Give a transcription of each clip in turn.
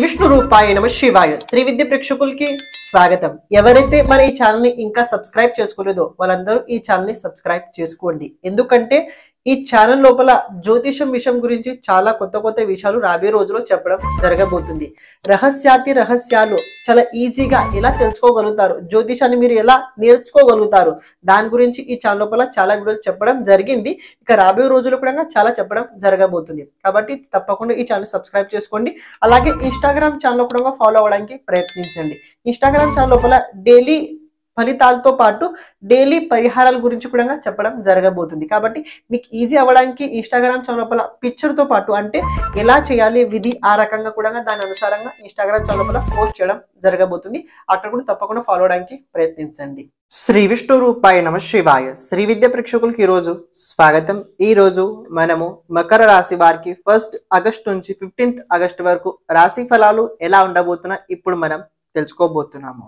విష్ణు రూపాయ నమ శివాయ శ్రీ విద్య ప్రేక్షకులకి స్వాగతం. ఎవరైతే మన ఈ ఛానల్ ని ఇంకా సబ్స్క్రైబ్ చేసుకోలేదో వాళ్ళందరూ ఈ ఛానల్ ని సబ్స్క్రైబ్ చేసుకోండి. ఎందుకంటే ఈ ఛానల్ లోపల జ్యోతిషం విషయం గురించి చాలా కొత్త విషయాలు రాబోయే రోజుల్లో చెప్పడం జరగబోతుంది. రహస్యాలు చాలా ఈజీగా ఎలా తెలుసుకోగలుగుతారు, జ్యోతిషాన్ని మీరు ఎలా నేర్చుకోగలుగుతారు, దాని గురించి ఈ ఛానల్ లోపల చాలా వీడియోలు చెప్పడం జరిగింది. ఇక రాబోయే రోజుల్లో కూడా చాలా చెప్పడం జరగబోతుంది. కాబట్టి తప్పకుండా ఈ ఛానల్ సబ్స్క్రైబ్ చేసుకోండి. అలాగే ఇన్స్టాగ్రామ్ ఛానల్ కూడా ఫాలో అవ్వడానికి ప్రయత్నించండి. ఇన్స్టాగ్రామ్ ఛానల్ లోపల డైలీ ఫలితాలతో పాటు డైలీ పరిహారాల గురించి కూడా చెప్పడం జరగబోతుంది. కాబట్టి మీకు ఈజీ అవ్వడానికి ఇన్స్టాగ్రామ్ ఛానల్ లోపల పిక్చర్తో పాటు అంటే ఎలా చేయాలి విధి ఆ రకంగా కూడా దాని అనుసారంగా ఇన్స్టాగ్రామ్ ఛానల్ లోపల పోస్ట్ చేయడం జరగబోతుంది. అక్కడ కూడా తప్పకుండా ఫాలో అవడానికి ప్రయత్నించండి. శ్రీ విష్ణు రూపాయ నమ శివాయ శ్రీ విద్య ప్రేక్షకులకి ఈరోజు స్వాగతం. ఈ రోజు మనము మకర రాశి వారికి 1 ఆగస్టు నుంచి 15 ఆగస్టు వరకు రాశి ఫలాలు ఎలా ఉండబోతున్నా ఇప్పుడు మనం తెలుసుకోబోతున్నాము.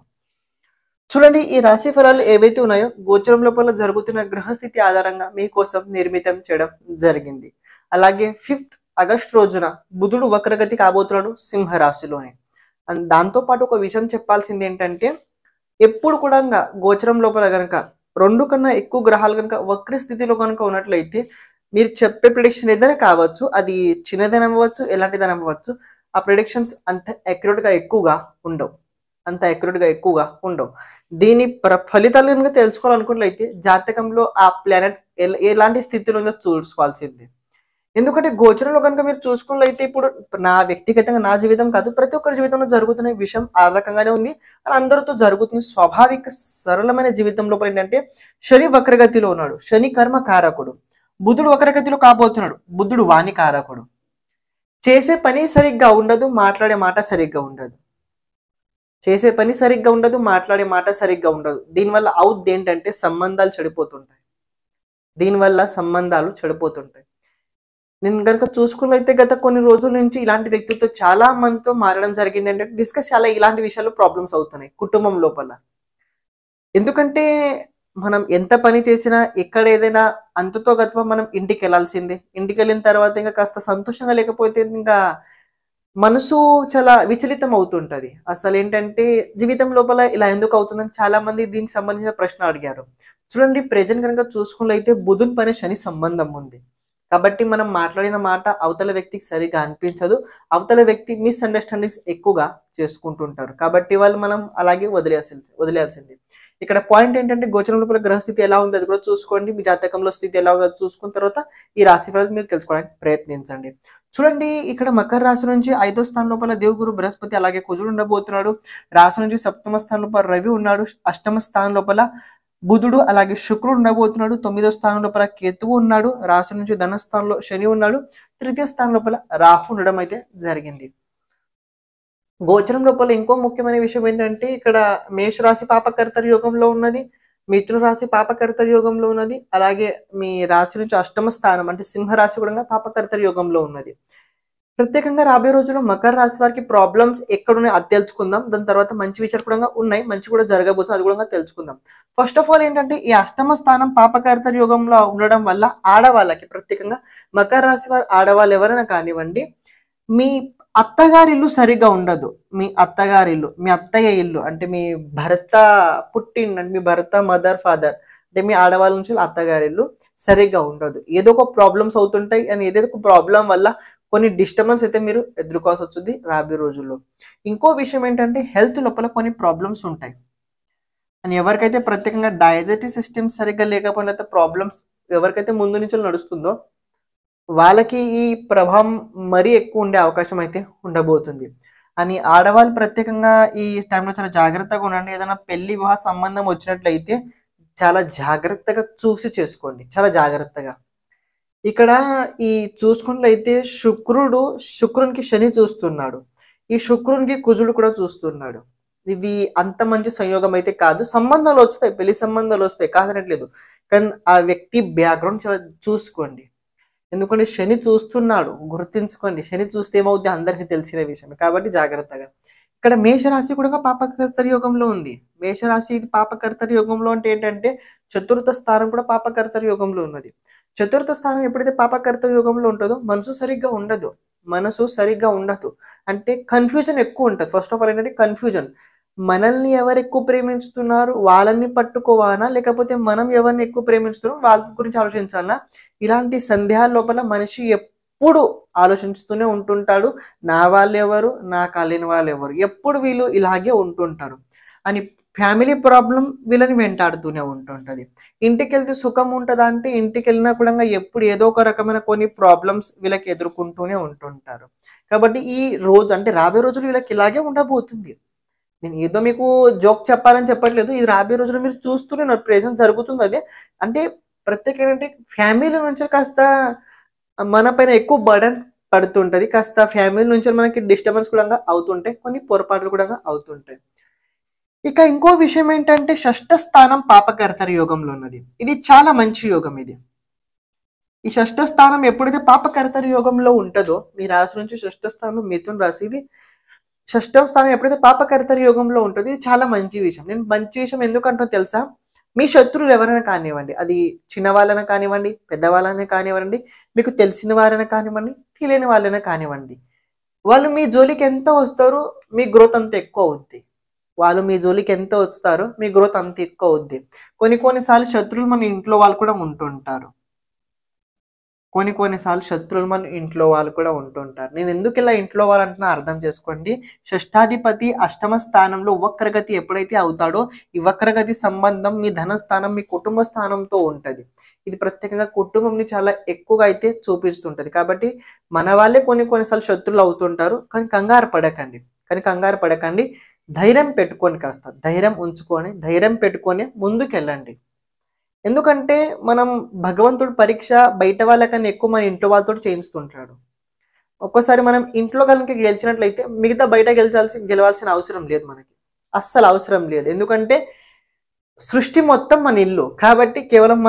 చూడండి, ఈ రాశి ఫలాలు ఏవైతే ఉన్నాయో గోచరం లోపల జరుగుతున్న గ్రహస్థితి ఆధారంగా మీకోసం నిర్మితం చేయడం జరిగింది. అలాగే 5 ఆగస్టు రోజున బుధుడు వక్రగతి కాబోతున్నాడు సింహరాశిలోనే. దాంతో పాటు ఒక విషయం చెప్పాల్సింది ఏంటంటే, ఎప్పుడు కూడా గోచరం లోపల కనుక 2 కన్నా ఎక్కువ గ్రహాలు కనుక వక్ర స్థితిలో కనుక ఉన్నట్లయితే మీరు చెప్పే ప్రిడిక్షన్ ఏదైనా కావచ్చు, అది చిన్నదైనా అవ్వచ్చు, ఎలాంటిదైనా అవ్వచ్చు, ఆ ప్రిడిక్షన్స్ అంత accurate గా ఎక్కువగా ఉండవు. దీని ఫలితాలు కనుక తెలుసుకోవాలనుకున్నట్లయితే జాతకంలో ఆ ప్లానెట్ ఎలాంటి స్థితిలో ఉందో చూసుకోవాల్సింది. ఎందుకంటే గోచరంలో కనుక మీరు చూసుకున్నట్లయితే ఇప్పుడు నా వ్యక్తిగతంగా నా జీవితం కాదు, ప్రతి ఒక్కరి జీవితంలో జరుగుతున్న విషయం ఆ రకంగానే ఉంది. అందరితో జరుగుతుంది. స్వాభావిక సరళమైన జీవితం లోపల ఏంటంటే శని వక్రగతిలో ఉన్నాడు. శని కర్మ కారకుడు. బుధుడు వక్రగతిలో కాబోతున్నాడు. బుధుడు వాణి కారకుడు. చేసే పని సరిగ్గా ఉండదు, మాట్లాడే మాట సరిగ్గా ఉండదు. మాట్లాడే మాట సరిగ్గా ఉండదు. దీనివల్ల అవుద్ది ఏంటంటే సంబంధాలు చెడిపోతుంటాయి. నేను కనుక చూసుకున్నట్లయితే గత కొన్ని రోజుల నుంచి ఇలాంటి వ్యక్తులతో చాలా మందితో మారడం జరిగింది. అంటే డిస్కస్ చాలా ఇలాంటి విషయాల్లో ప్రాబ్లమ్స్ అవుతున్నాయి కుటుంబం లోపల. ఎందుకంటే మనం ఎంత పని చేసినా ఎక్కడ ఏదైనా అంతతో గత్వ మనం ఇంటికి వెళ్ళాల్సిందే. ఇంటికి వెళ్ళిన తర్వాత ఇంకా కాస్త సంతోషంగా లేకపోతే ఇంకా మనసు చాలా విచలితం అవుతుంటది. అసలు ఏంటంటే జీవితం లోపల ఇలా ఎందుకు అవుతుందని చాలా మంది దీనికి సంబంధించిన ప్రశ్న అడిగారు. చూడండి, ప్రెజెంట్ కనుక చూసుకున్నట్లయితే బుధుని పైన శని సంబంధం ఉంది. కాబట్టి మనం మాట్లాడిన మాట అవతల వ్యక్తికి సరిగా అనిపించదు. అవతల వ్యక్తి మిస్అండర్స్టాండింగ్స్ ఎక్కువగా చేసుకుంటుంటారు. కాబట్టి వాళ్ళు మనం అలాగే వదిలేయాల్సింది. ఇక్కడ పాయింట్ ఏంటంటే గోచరం లోపల గ్రహస్థితి ఎలా ఉంది అది కూడా చూసుకోండి. మీ జాతకంలో స్థితి ఎలా ఉందో చూసుకున్న తర్వాత ఈ రాశి ఫలాలు మీరు తెలుసుకోవడానికి ప్రయత్నించండి. చూడండి, ఇక్కడ మకర రాశి నుంచి 5వ స్థానం లోపల దేవుగురు బృహస్పతి అలాగే కుజుడు ఉండబోతున్నాడు. రాశి నుంచి 7వ స్థానం లోపల రవి ఉన్నాడు. 8వ స్థానం లోపల బుధుడు అలాగే శుక్రుడు ఉండబోతున్నాడు. 9వ స్థానం లోపల కేతువు ఉన్నాడు. రాశి నుంచి ధనస్థానంలో శని ఉన్నాడు. 3వ స్థానం లోపల రాహు ఉండడం అయితే జరిగింది. గోచరం లోపల ఇంకో ముఖ్యమైన విషయం ఏంటంటే ఇక్కడ మేషరాశి పాపకర్తరి యోగంలో ఉన్నది, మిథున రాశి పాపకర్తరి యోగంలో ఉన్నది. అలాగే మీ రాశి నుంచి 8వ స్థానం అంటే సింహరాశి కూడా పాపకర్తరి యోగంలో ఉన్నది. ప్రత్యేకంగా రాబోయే రోజుల్లో మకర రాశి వారికి ప్రాబ్లమ్స్ ఎక్కడున్నాయి అది తెలుసుకుందాం. దాని తర్వాత మంచి విషయాలు కూడా ఉన్నాయి, మంచి కూడా జరగబోతుంది, అది కూడా తెలుసుకుందాం. ఫస్ట్ ఆఫ్ ఆల్ ఏంటంటే ఈ 8వ స్థానం పాపకర్తరి యోగంలో ఉండడం వల్ల ఆడవాళ్ళకి, ప్రత్యేకంగా మకర రాశి వారి ఆడవాళ్ళు ఎవరైనా కానివ్వండి, మీ అత్తగారిల్లు సరిగ్గా ఉండదు. మీ అత్తయ్య ఇల్లు అంటే మీ భర్త అంటే మీ భర్త మదర్ ఫాదర్ అంటే మీ ఆడవాళ్ళ నుంచి అత్తగారిల్లు సరిగ్గా ఉండదు. ఏదో ఒక ప్రాబ్లమ్స్ అవుతుంటాయి. అండ్ ఏదో ఒక ప్రాబ్లం వల్ల కొన్ని డిస్టర్బెన్స్ అయితే మీరు ఎదుర్కోవాల్సి వస్తుంది రాబోయే రోజుల్లో. ఇంకో విషయం ఏంటంటే హెల్త్ లోపల కొన్ని ప్రాబ్లమ్స్ ఉంటాయి. అండ్ ఎవరికైతే ప్రత్యేకంగా డైజెస్టివ్ సిస్టమ్ సరిగ్గా లేకపోయినా ప్రాబ్లమ్స్ ఎవరికైతే ముందు నుంచి నడుస్తుందో వాళ్ళకి ఈ ప్రభావం మరీ ఎక్కువ ఉండే అవకాశం అయితే ఉండబోతుంది. అని ఆడవాళ్ళు ప్రత్యేకంగా ఈ టైంలో చాలా జాగ్రత్తగా ఉండండి. ఏదైనా పెళ్లి వివాహ సంబంధం వచ్చినట్లయితే చాలా జాగ్రత్తగా చూసి చేసుకోండి, చాలా జాగ్రత్తగా. ఇక్కడ ఈ చూసుకున్నట్లయితే శుక్రునికి శని చూస్తున్నాడు, ఈ శుక్రునికి కుజుడు కూడా చూస్తున్నాడు. ఇవి అంత మంచి సంయోగం అయితే కాదు. సంబంధాలు వస్తాయి, పెళ్లి సంబంధాలు వస్తాయి, కాదనట్లేదు. కానీ ఆ వ్యక్తి బ్యాక్గ్రౌండ్ చాలా చూసుకోండి. ఎందుకంటే శని చూస్తున్నాడు, గుర్తించుకోండి. శని చూస్తే ఏమవుద్ది అందరికీ తెలిసిన విషయం. కాబట్టి జాగ్రత్తగా. ఇక్కడ మేషరాశి కూడా పాపకర్తరి యోగంలో ఉంది. మేషరాశి ఇది పాపకర్తరి యోగంలో అంటే ఏంటంటే 4వ స్థానం కూడా పాపకర్తరి యోగంలో ఉన్నది. 4వ స్థానం ఎప్పుడైతే పాపకర్తరి యోగంలో ఉంటుందో మనసు సరిగ్గా ఉండదు. మనసు సరిగ్గా ఉండదు. అంటే కన్‌ఫ్యూజన్ ఎక్కువ ఉంటది. ఫస్ట్ ఆఫ్ ఆల్ ఏంటంటే కన్‌ఫ్యూజన్. మనల్ని ఎవరు ఎక్కువ ప్రేమించుతున్నారు? వాళ్ళని పట్టుకోవాలా? లేకపోతే మనం ఎవరిని ఎక్కువ ప్రేమిస్తున్నాం వాళ్ళ గురించి ఆలోచించాలా? ఇలాంటి సందేహాల లోపల మనిషి ఎప్పుడు ఆలోచించుతూనే ఉంటుంటాడు. నా వాళ్ళెవరు? నా కాలేని వాళ్ళెవరు? ఎప్పుడు వీళ్ళు ఇలాగే ఉంటుంటారు అని ఫ్యామిలీ ప్రాబ్లమ్ వీళ్ళని వెంటాడుతూనే ఉంటుంటది. ఇంటికెళ్తే సుఖం ఉంటదా అంటే ఇంటికెళ్ళినా కూడా ఎప్పుడు ఏదో ఒక రకమైన కొన్ని ప్రాబ్లమ్స్ వీళ్ళకి ఎదుర్కొంటూనే ఉంటుంటారు. కాబట్టి ఈ రోజు అంటే రాబోయే రోజులు వీళ్ళకి ఇలాగే ఉండబోతుంది. నేను ఏదో మీకు జోక్ చెప్పాలని చెప్పట్లేదు. ఇది రాబోయే రోజుల్లో మీరు చూస్తూనే ఉన్నారు. ప్రెజెంట్ జరుగుతుంది అదే. అంటే ప్రత్యేకంగా ఏంటంటే ఫ్యామిలీ నుంచి కాస్త మన పైన ఎక్కువ బర్డెన్ పడుతుంటది. కాస్త ఫ్యామిలీ నుంచి మనకి డిస్టర్బెన్స్ కూడా అవుతుంటాయి. కొన్ని పొరపాట్లు కూడా అవుతుంటాయి. ఇక ఇంకో విషయం ఏంటంటే షష్ఠ స్థానం పాపకర్తర యోగంలో ఉన్నది. ఇది చాలా మంచి యోగం ఇది. ఈ షష్ఠ స్థానం ఎప్పుడైతే పాపకర్తర యోగంలో ఉంటదో మీ రాశి నుంచి షష్ఠ స్థానం మిథున రాశి ఇది షష్టమ స్థానం ఎప్పుడైతే పాపకర్తర యోగంలో ఉంటుందో ఇది చాలా మంచి విషయం. నేను మంచి విషయం ఎందుకంటో తెలుసా? మీ శత్రువులు ఎవరైనా కానివ్వండి, అది చిన్నవాళ్ళైనా కానివ్వండి, పెద్దవాళ్ళైనా కానివ్వండి, మీకు తెలిసిన వారైనా కానివ్వండి, తెలియని వాళ్ళైనా కానివ్వండి, వాళ్ళు మీ జోలికి ఎంత వస్తారో మీ గ్రోత్ అంత ఎక్కువ అవుద్ది. వాళ్ళు మీ జోలికి ఎంత వస్తారో మీ గ్రోత్ అంత ఎక్కువ అవుద్ది. కొన్నిసార్లు శత్రువులు మన ఇంట్లో వాళ్ళు కూడా ఉంటుంటారు. కొన్నిసార్లు శత్రువులు మన ఇంట్లో వాళ్ళు కూడా ఉంటుంటారు. నేను ఎందుకు ఇలా ఇంట్లో వాళ్ళు అంటున్నా అర్థం చేసుకోండి. షష్ఠాధిపతి అష్టమ స్థానంలో వక్రగతి ఎప్పుడైతే అవుతాడో ఈ వక్రగతి సంబంధం మీ ధనస్థానం మీ కుటుంబ స్థానంతో ఉంటది. ఇది ప్రత్యేకంగా కుటుంబంని చాలా ఎక్కువగా అయితే చూపిస్తుంటది. కాబట్టి మన వాళ్ళే కొన్నిసార్లు శత్రువులు అవుతుంటారు. కానీ కంగారు పడకండి. ధైర్యం పెట్టుకొని కాస్త ధైర్యం ఉంచుకొని ధైర్యం పెట్టుకొని ముందుకెళ్ళండి. ఎందుకంటే మనం భగవంతుడు పరీక్ష బయట వాళ్ళకన్నా ఎక్కువ మన ఇంట్లో వాళ్ళతో చేయిస్తుంటాడు. ఒక్కోసారి మనం ఇంట్లో కనుక గెలిచినట్లయితే మిగతా బయట గెలవాల్సిన అవసరం లేదు మనకి. అస్సలు అవసరం లేదు. ఎందుకంటే సృష్టి మొత్తం మన ఇల్లు. కాబట్టి కేవలం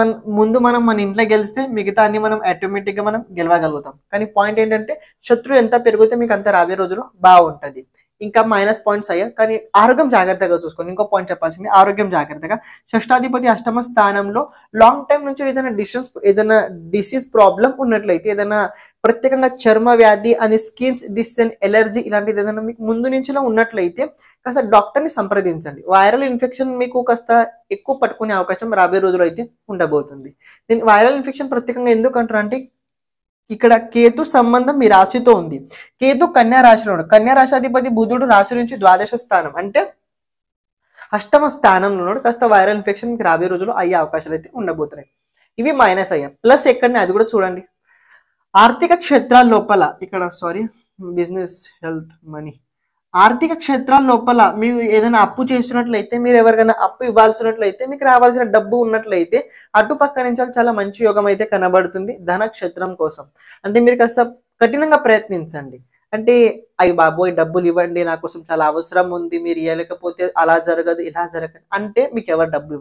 మనం మన ఇంట్లో గెలిస్తే మిగతా అన్ని మనం ఆటోమేటిక్‌గా మనం గెలవగలుగుతాం. కానీ పాయింట్ ఏంటంటే శత్రువు ఎంత పెరిగితే మీకు అంత రాబోయే రోజుల్లో బాగుంటది. ఇంకా మైనస్ పాయింట్స్ అయ్యాయి. కానీ ఆరోగ్యం జాగ్రత్తగా చూసుకోండి. ఇంకో పాయింట్ చెప్పాల్సింది ఆరోగ్యం జాగ్రత్తగా. షష్టాధిపతి అష్టమ స్థానంలో లాంగ్ టైమ్ నుంచి ఏదైనా డిసీజ్ ప్రాబ్లమ్ ఉన్నట్లయితే ఏదైనా ప్రత్యేకంగా చర్మ వ్యాధి అని స్కిన్స్ డిసీజ్ ఎలర్జీ ఇలాంటిది ఏదైనా మీకు ముందు నుంచిలా ఉన్నట్లయితే కాస్త డాక్టర్ని సంప్రదించండి. వైరల్ ఇన్ఫెక్షన్ మీకు కాస్త ఎక్కువ పట్టుకునే అవకాశం రాబోయే రోజుల్లో అయితే ఉండబోతుంది. దీని వైరల్ ఇన్ఫెక్షన్ ప్రత్యేకంగా ఎందుకు అంటారంటే ఇక్కడ కేతు సంబంధం మీ రాశితో ఉంది. కేతు కన్యా రాశిలో ఉన్నాడు. కన్యా రాశి అధిపతి బుధుడు రాశి నుంచి ద్వాదశ స్థానం అంటే అష్టమ స్థానంలో ఉన్నాడు. కాస్త వైరల్ ఇన్ఫెక్షన్ మీకు రాబోయే రోజుల్లో అయ్యే అవకాశాలు అయితే ఉండబోతున్నాయి. ఇవి మైనస్ అయ్యాయి. ప్లస్ ఎక్కడనే అది కూడా చూడండి. ఆర్థిక క్షేత్రాల లోపల ఇక్కడ బిజినెస్ హెల్త్ మనీ ఆర్థిక క్షేత్రాల లోపల మీరు ఏదైనా అప్పు చేసినట్లయితే మీరు ఎవరికైనా అప్పు ఇవ్వాల్సినట్లయితే మీకు రావాల్సిన డబ్బు ఉన్నట్లయితే అటుపక్క నుంచి చాలా మంచి యోగం అయితే కనబడుతుంది ధన క్షేత్రం కోసం. అంటే మీరు కాస్త కఠినంగా ప్రయత్నించండి. అంటే అయ్యి బాబోయ్ డబ్బులు ఇవ్వండి నా కోసం చాలా అవసరం ఉంది మీరు ఇవ్వలేకపోతే అలా జరగదు ఇలా జరగదు అంటే మీకు ఎవరు డబ్బు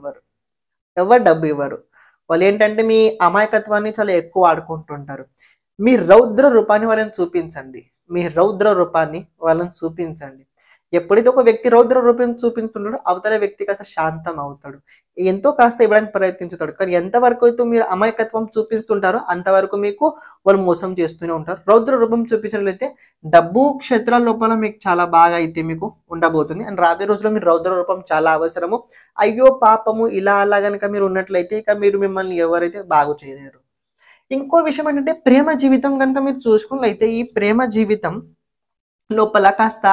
ఇవ్వరు. వాళ్ళు ఏంటంటే మీ అమాయకత్వాన్ని చాలా ఎక్కువ ఆడుకుంటుంటారు. మీ రౌద్ర రూపాన్ని వాళ్ళని చూపించండి. ఎప్పుడైతే ఒక వ్యక్తి రౌద్ర రూపం చూపిస్తుంటాడో అవతల వ్యక్తి కాస్త శాంతం అవుతాడు. ఎంతో కాస్త ఇవ్వడానికి ప్రయత్నించుతాడు. కానీ ఎంతవరకు అయితే మీరు అమాయకత్వం చూపిస్తుంటారో అంతవరకు మీకు వాళ్ళు మోసం చేస్తూనే ఉంటారు. రౌద్ర రూపం చూపించినట్లయితే డబ్బు క్షేత్రాల లోపల మీకు చాలా బాగా అయితే మీకు ఉండబోతుంది. అండ్ రాబోయే రోజుల్లో మీరు రౌద్ర రూపం చాలా అవసరము. అయ్యో పాపము ఇలా అలా కనుక మీరు ఉన్నట్లయితే ఇక మిమ్మల్ని ఎవరైతే బాగు చేయలేరు. ఇంకో విషయం ఏంటంటే ప్రేమ జీవితం కనుక మీరు చూసుకున్నట్లయితే ఈ ప్రేమ జీవితం లోపల కాస్త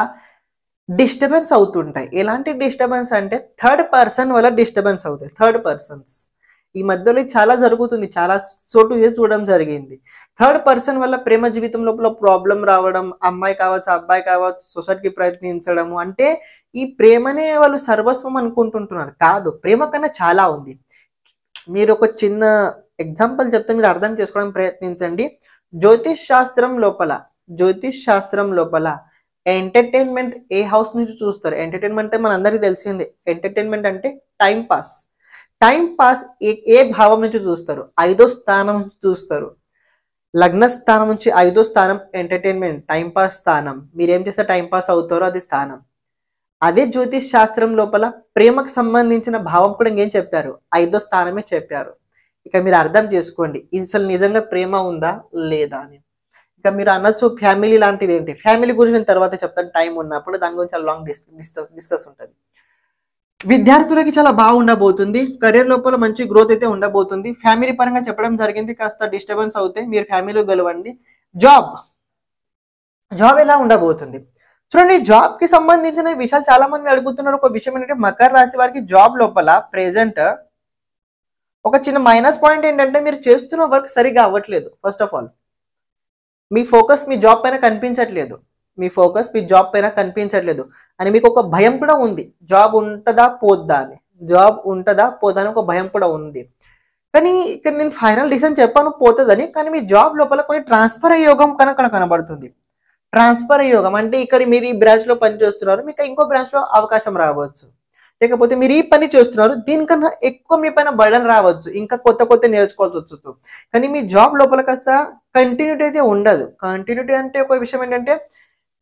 డిస్టర్బెన్స్ అవుతుంటాయి. ఎలాంటి డిస్టర్బెన్స్ అంటే థర్డ్ పర్సన్ వల్ల డిస్టర్బెన్స్ అవుతాయి. థర్డ్ పర్సన్స్ ఈ మధ్యలో చాలా జరుగుతుంది. చాలా చోటు చూడడం జరిగింది. థర్డ్ పర్సన్ వల్ల ప్రేమ జీవితం లోపల ప్రాబ్లం రావడం, అమ్మాయి కావచ్చు అబ్బాయి కావచ్చు సొసైటీకి ప్రయత్నించడము. అంటే ఈ ప్రేమనే వాళ్ళు సర్వస్వం అనుకుంటుంటున్నారు. కాదు, ప్రేమ కన్నా చాలా ఉంది. మీరు ఒక చిన్న ఎగ్జాంపుల్ చెప్తే మీరు అర్థం చేసుకోవడానికి ప్రయత్నించండి. జ్యోతిష్ శాస్త్రం లోపల ఎంటర్టైన్మెంట్ ఏ హౌస్ నుంచి చూస్తారు? ఎంటర్టైన్మెంట్ అంటే మనందరికీ తెలిసిందే. ఎంటర్టైన్మెంట్ అంటే టైం పాస్ ఏ భావం నుంచి చూస్తారు? 5వ స్థానం నుంచి చూస్తారు. లగ్న స్థానం నుంచి 5వ స్థానం ఎంటర్టైన్మెంట్ టైం పాస్ స్థానం. మీరేం చేస్తే టైం పాస్ అవుతారో అది స్థానం. అదే జ్యోతిష్ శాస్త్రం లోపల ప్రేమకు సంబంధించిన భావం కూడా ఇంకేం చెప్పారు? 5వ స్థానమే చెప్పారు. ఇక మీరు అర్థం చేసుకోండి అసలు నిజంగా ప్రేమ ఉందా లేదా అని. ఇంకా మీరు అనొచ్చు ఫ్యామిలీ లాంటిది ఏంటి, ఫ్యామిలీ గురించి నేను తర్వాత చెప్తాను టైం ఉన్నప్పుడు, దాని గురించి చాలా లాంగ్ డిస్కస్ ఉంటుంది. విద్యార్థులకి చాలా బాగుండబోతుంది, కెరీర్ లోపల మంచి గ్రోత్ అయితే ఉండబోతుంది. ఫ్యామిలీ పరంగా చెప్పడం జరిగింది, కాస్త డిస్టర్బెన్స్ అవుతాయి, మీరు ఫ్యామిలీ గెలవండి. జాబ్ ఎలా ఉండబోతుంది చూడండి. జాబ్ కి సంబంధించిన విషయాలు చాలా మంది అడుగుతున్నారు. ఒక విషయం ఏంటంటే మకర రాశి వారికి జాబ్ లోపల ప్రెజెంట్ ఒక చిన్న మైనస్ పాయింట్ ఏంటంటే మీరు చేస్తున్న వర్క్ సరిగా అవ్వట్లేదు. First of all me focus me job పైన కనిపించట్లేదు, అని మీకు ఒక భయం కూడా ఉంది. జాబ్ ఉంటుందా పోద్దా అని ఒక భయం కూడా ఉంది. కానీ ఇక్కడ నేను ఫైనల్ డిసిజన్ చెప్పాను పోతుందని, కానీ మీ జాబ్ లోపల కొన్ని ట్రాన్స్ఫర్ అయ్యే యోగం కనబడుతుంది. ట్రాన్స్ఫర్ అయ్యే యోగం అంటే ఇక్కడ మీరు ఈ బ్రాంచ్ లో పని చేస్తున్నారు, మీకు ఇంకో బ్రాంచ్ లో అవకాశం రావచ్చు. లేకపోతే మీరు ఈ పని చేస్తున్నారు, దీనికన్నా ఎక్కువ మీ పైన బర్డన్ రావచ్చు, ఇంకా కొత్త నేర్చుకోవాల్సి వచ్చు. కానీ మీ జాబ్ లోపల కాస్త కంటిన్యూటీ అయితే ఉండదు. కంటిన్యూటీ అంటే ఒక విషయం ఏంటంటే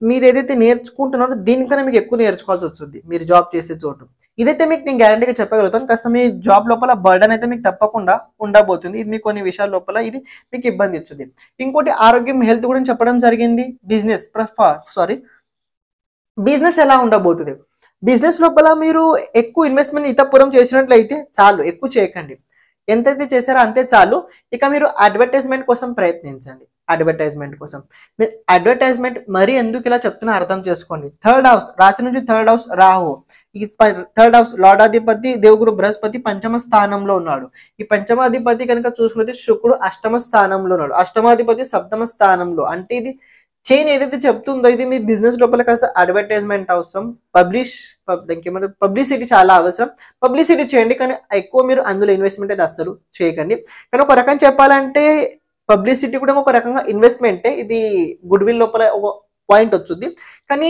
మీరు ఏదైతే నేర్చుకుంటున్నారో దీనికన్నా మీకు ఎక్కువ నేర్చుకోవాల్సి వస్తుంది మీరు జాబ్ చేసే చోటు. ఇదైతే మీకు నేను గ్యారంటీగా చెప్పగలుగుతాను. కాస్త మీ జాబ్ లోపల బర్డన్ అయితే మీకు తప్పకుండా ఉండబోతుంది. ఇది మీకు కొన్ని విషయాల లోపల ఇది మీకు ఇబ్బంది ఇస్తుంది. ఇంకోటి ఆరోగ్యం, హెల్త్ గురించి చెప్పడం జరిగింది. బిజినెస్ ఎలా ఉండబోతుంది. బిజినెస్ లోపల మీరు ఎక్కువ ఇన్వెస్ట్మెంట్ ఇతపురం చేసినట్లయితే చాలు, ఎక్కువ చేయకండి. ఎంతైతే చేశారో అంతే చాలు. ఇక మీరు అడ్వర్టైజ్మెంట్ కోసం ప్రయత్నించండి. అడ్వర్టైజ్మెంట్ మరి ఎందుకు ఇలా చెప్తున్నా అర్థం చేసుకోండి. థర్డ్ హౌస్ రాశి నుంచి థర్డ్ హౌస్ రాహు, ఈ థర్డ్ హౌస్ లార్డాధిపతి దేవగురు బృహస్పతి పంచమ స్థానంలో ఉన్నాడు. ఈ పంచమాధిపతి కనుక చూసుకుంటే శుక్రుడు అష్టమ స్థానంలో ఉన్నాడు, అష్టమాధిపతి సప్తమ స్థానంలో. అంటే ఇది చైన్ ఏదైతే చెప్తుందో ఇది మీ బిజినెస్ లోపల కాస్త అడ్వర్టైజ్మెంట్ అవసరం, పబ్లిసిటీ చాలా అవసరం. పబ్లిసిటీ చేయండి, కానీ ఎక్కువ మీరు అందులో ఇన్వెస్ట్మెంట్ అయితే అస్సలు చేయకండి. కానీ ఒక రకం చెప్పాలంటే పబ్లిసిటీ కూడా ఒక రకంగా ఇన్వెస్ట్మెంటే. ఇది గుడ్ విల్ లోపల ఒక పాయింట్ వచ్చింది. కానీ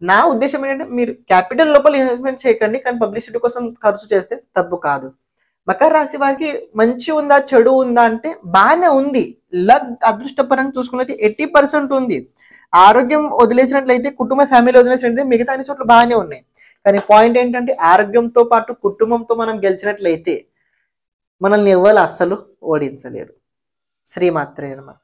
నా ఉద్దేశం ఏంటంటే మీరు క్యాపిటల్ లోపల ఇన్వెస్ట్మెంట్ చేయకండి, కానీ పబ్లిసిటీ కోసం ఖర్చు చేస్తే తప్పు కాదు. మకర రాశి వారికి మంచి ఉందా చెడు ఉందా అంటే బాగానే ఉంది. లక్ అదృష్టపరంగా చూసుకున్నది 80% ఉంది. ఆరోగ్యం వదిలేసినట్లయితే, కుటుంబ ఫ్యామిలీ వదిలేసినట్లయితే మిగతా అన్ని చోట్ల బాగానే ఉన్నాయి. కానీ పాయింట్ ఏంటంటే ఆరోగ్యంతో పాటు కుటుంబంతో మనం గెలిచినట్లయితే మనల్ని ఎవరు అస్సలు ఓడించలేరు. శ్రీమాత్రే నమః.